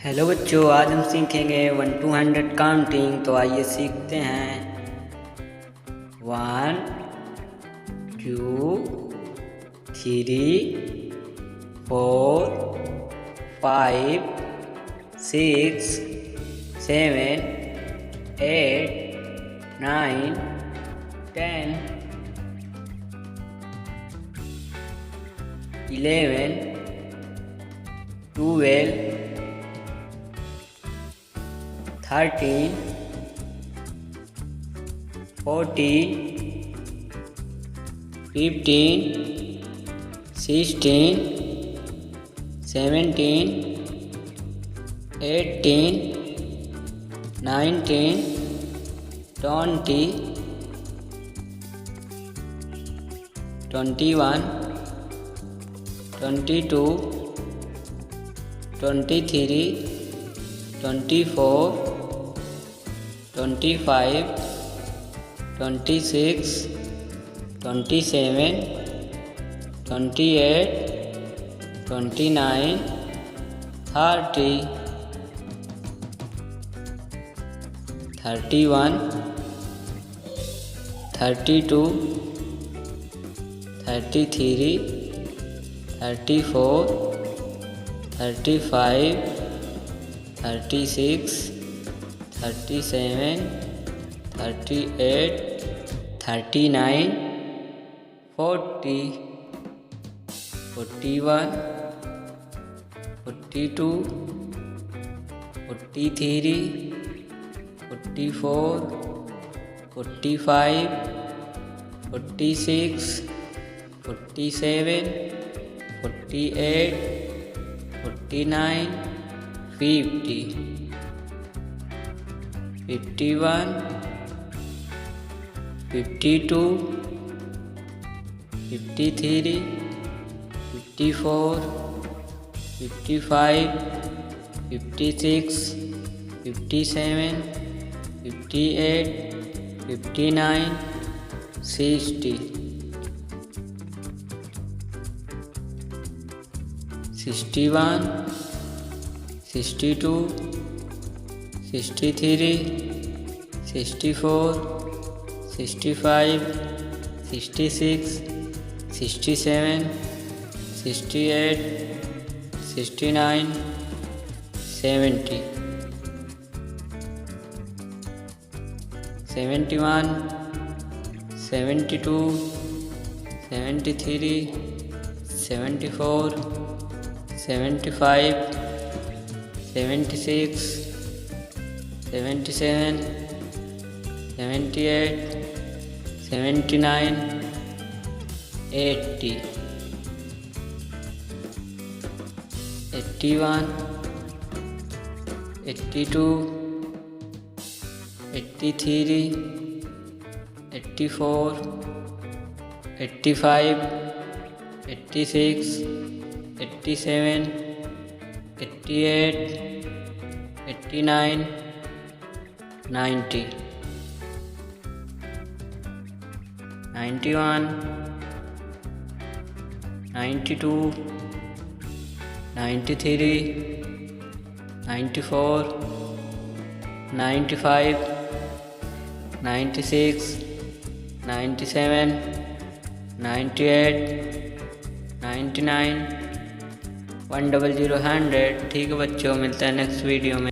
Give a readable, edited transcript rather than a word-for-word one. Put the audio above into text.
Hello बच्चों, आज हम सीखेंगे 1 to 100 काउंटिंग। तो आइए सीखते हैं। 1 2 3 4 5 6 7 8 9 10 11 12 13 14 15 16 17 18 19 20 21 22 23 24 25 26 27 28 29 30 31 32 33 34 35 36 37 38 39 40 41 42 43 44 45 46 47 48 49 50 51 52 53 54 55 56 57 58 59 60 61 62 63 64 65 66 67 68 69 70 71 72 73 74 75 76 77 78 79 80 81 82 83 84 85 86 87 88 89 90 91 92 93 94 95 96 97 98 99 100 100। ठीक है बच्चों, मिलता है नेक्स्ट वीडियो में।